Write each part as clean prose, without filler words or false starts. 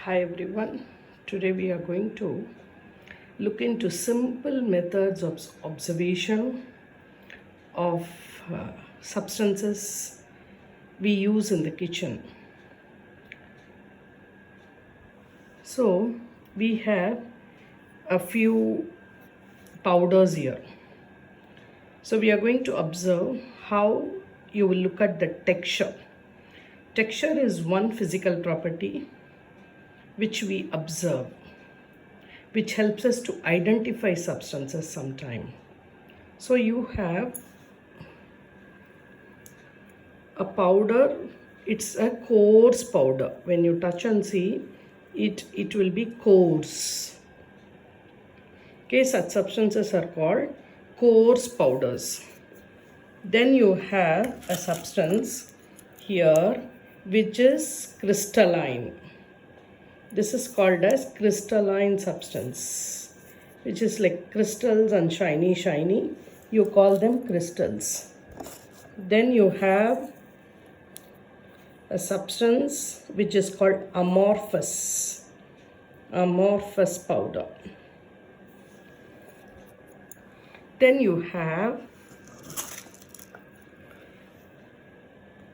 Hi everyone. Today we are going to look into simple methods of observation of substances we use in the kitchen. So we have a few powders here. So we are going to observe how you will look at the texture. Texture is one physical property which we observe, which helps us to identify substances sometime. So you have a powder, it's a coarse powder. When you touch and see, it will be coarse. Okay, such substances are called coarse powders. Then you have a substance here which is crystalline. This is called as crystalline substance, which is like crystals and shiny. You call them crystals. Then you have a substance which is called amorphous powder. Then you have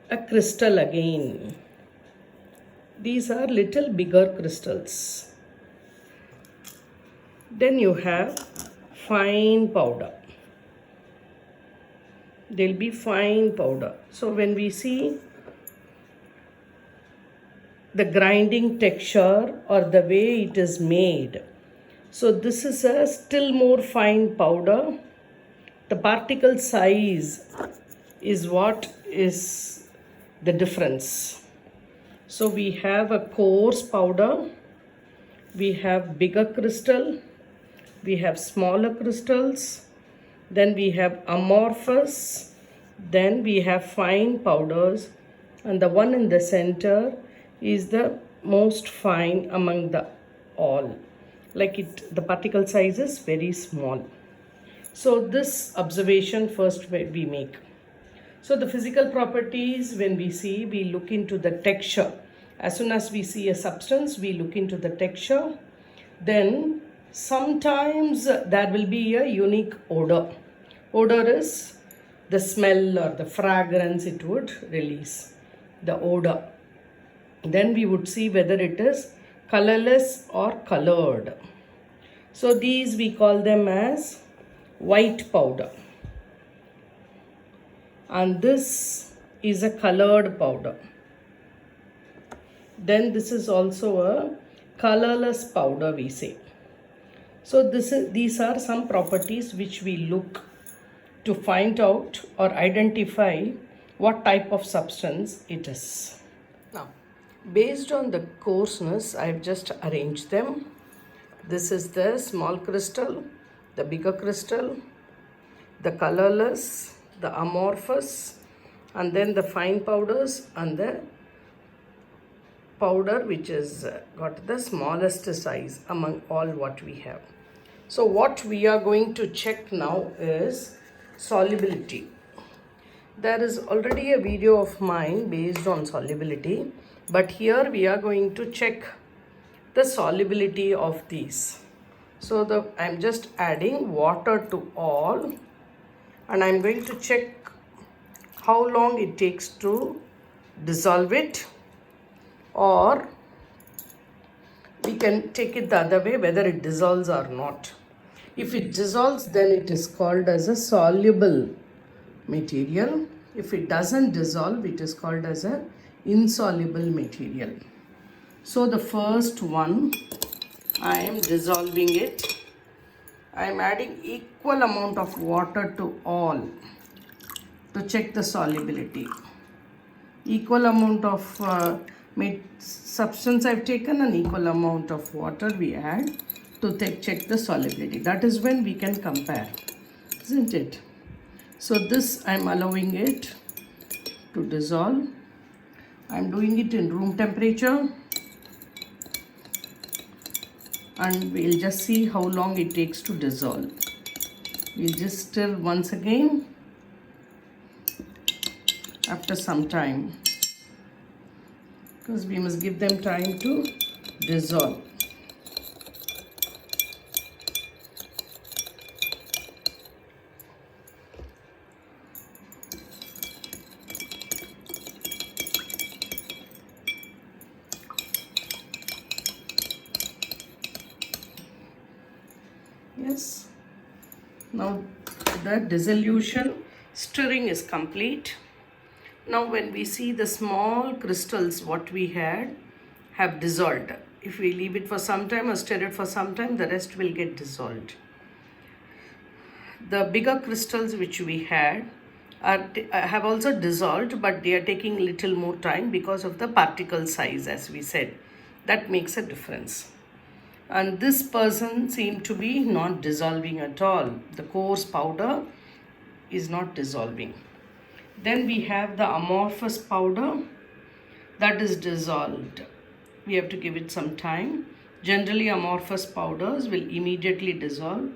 a crystal again. These are little bigger crystals. Then you have fine powder. There'll be fine powder. So when we see the grinding texture or the way it is made, so this is a still more fine powder. The particle size is what is the difference. So we have a coarse powder, we have bigger crystal, we have smaller crystals, then we have amorphous, then we have fine powders, and the one in the center is the most fine among the all. The particle size is very small. So this observation first we make. So the physical properties, when we see, we look into the texture. As soon as we see a substance, we look into the texture. Then sometimes there will be a unique odor. Odor is the smell or the fragrance it would release, the odor. Then we would see whether it is colorless or colored. So these we call them as white powder. And this is a colored powder. Then this is also a colorless powder, we say. So these are some properties which we look to find out or identify what type of substance it is. Now, based on the coarseness, I have just arranged them. This is the small crystal, the bigger crystal, the colorless, the amorphous, and then the fine powders, and the powder which is got the smallest size among all what we have. So what we are going to check now is solubility. There is already a video of mine based on solubility, but here we are going to check the solubility of these. So I'm just adding water to all, and I'm going to check how long it takes to dissolve it, or we can take it the other way, whether it dissolves or not. If it dissolves, then it is called as a soluble material. If it doesn't dissolve, it is called as an insoluble material. So the first one, I am dissolving it. I am adding equal amount of water to all to check the solubility. Equal amount of substance I've taken, and equal amount of water we add to check the solubility. That is when we can compare, isn't it? So this I'm allowing it to dissolve. I'm doing it in room temperature, and we'll just see how long it takes to dissolve. We'll just stir once again after some time, because we must give them time to dissolve. Yes. Now the dissolution stirring is complete. Now when we see the small crystals what we had have dissolved. If we leave it for some time or stir it for some time, the rest will get dissolved. The bigger crystals which we had have also dissolved, but they are taking little more time because of the particle size, as we said. That makes a difference. And this person seemed to be not dissolving at all. The coarse powder is not dissolving. Then we have the amorphous powder that is dissolved. We have to give it some time. Generally, amorphous powders will immediately dissolve.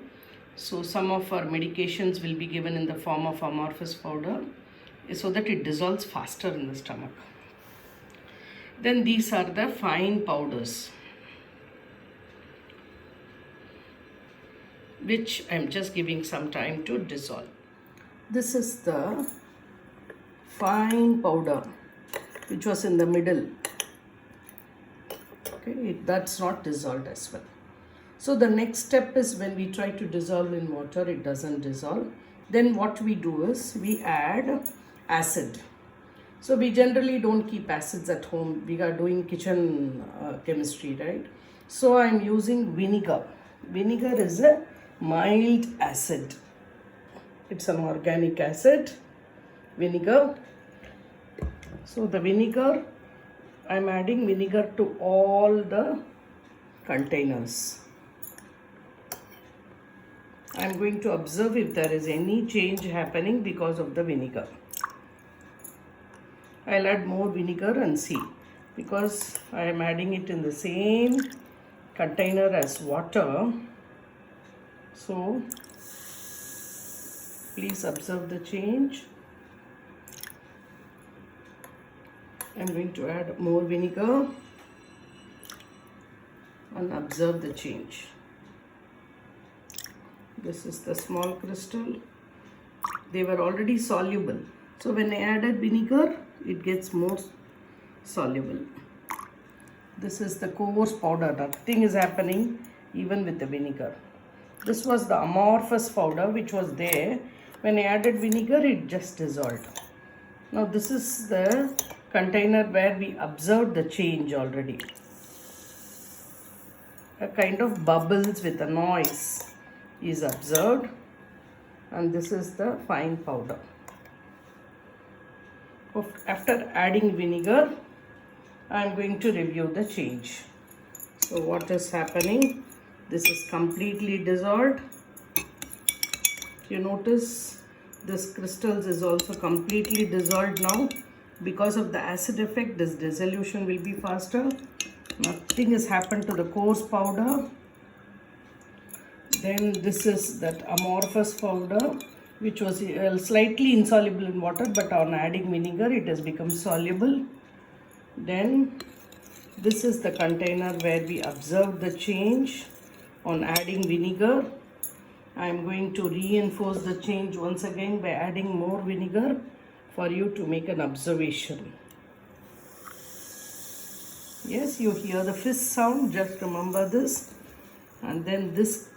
So some of our medications will be given in the form of amorphous powder so that it dissolves faster in the stomach. Then these are the fine powders, which I'm just giving some time to dissolve. This is the fine powder which was in the middle. Okay, that's not dissolved as well. So the next step is when we try to dissolve in water, it doesn't dissolve. Then what we do is we add acid. So we generally don't keep acids at home. We are doing kitchen chemistry, right? So I'm using vinegar. Vinegar is a mild acid. It's an organic acid, vinegar. So the vinegar, I'm adding vinegar to all the containers. I'm going to observe if there is any change happening because of the vinegar. I'll add more vinegar and see, because I am adding it in the same container as water. So please observe the change. I'm going to add more vinegar and observe the change. This is the small crystal. They were already soluble. So when I added vinegar, it gets more soluble. This is the coarse powder. Nothing is happening even with the vinegar. This was the amorphous powder which was there. When I added vinegar, it just dissolved. Now this is the container where we observed the change already. A kind of bubbles with a noise is observed, and this is the fine powder. After adding vinegar, I am going to review the change. So what is happening? This is completely dissolved. You notice this crystals is also completely dissolved now. Because of the acid effect, this dissolution will be faster. Nothing has happened to the coarse powder. Then this is that amorphous powder which was slightly insoluble in water, but on adding vinegar it has become soluble. Then this is the container where we observed the change on adding vinegar. I am going to reinforce the change once again by adding more vinegar for you to make an observation. Yes, you hear the fizz sound, just remember this. And then this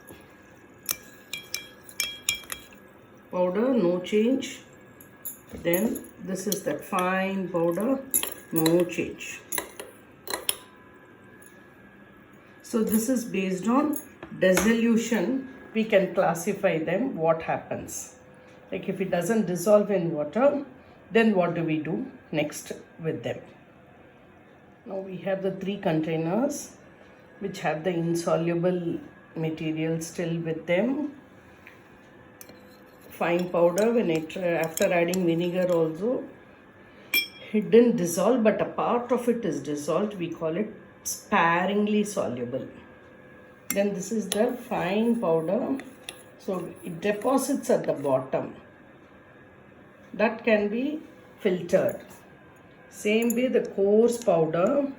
powder, no change. Then this is that fine powder, no change. So this is based on dissolution. We can classify them, what happens. Like if it doesn't dissolve in water, then what do we do next with them? Now we have the 3 containers which have the insoluble material still with them. Fine powder, when after adding vinegar also, it didn't dissolve, but a part of it is dissolved. We call it sparingly soluble. Then this is the fine powder. So it deposits at the bottom. That can be filtered. Same way the coarse powder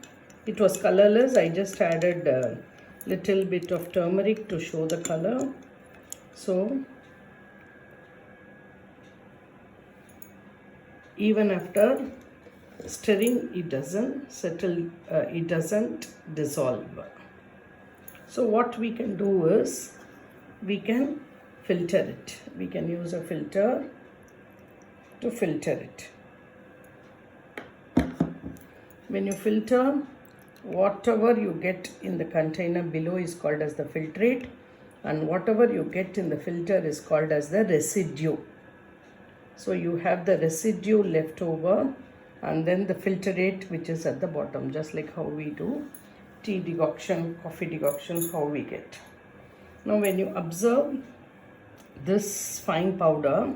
It was colorless. I just added a little bit of turmeric to show the color. So even after stirring, it doesn't settle, it doesn't dissolve. So what we can do is we can filter it. We can use a filter to filter it. When you filter, whatever you get in the container below is called as the filtrate, and whatever you get in the filter is called as the residue. So you have the residue left over, and then the filtrate which is at the bottom, just like how we do tea decoction, coffee decoction, how we get. Now when you observe this fine powder,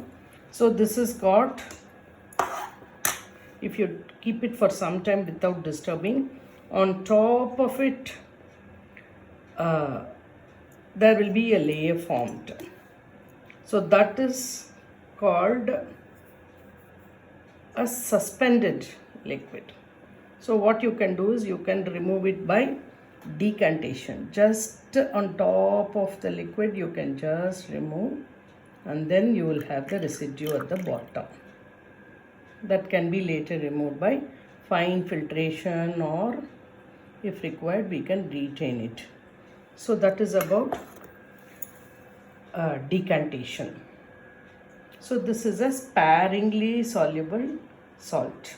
so this is got, if you keep it for some time without disturbing, on top of it there will be a layer formed. So that is called a suspended liquid. So what you can do is you can remove it by decantation. Just on top of the liquid you can just remove, and then you will have the residue at the bottom. That can be later removed by fine filtration, or if required we can retain it. So that is about decantation. So this is a sparingly soluble salt.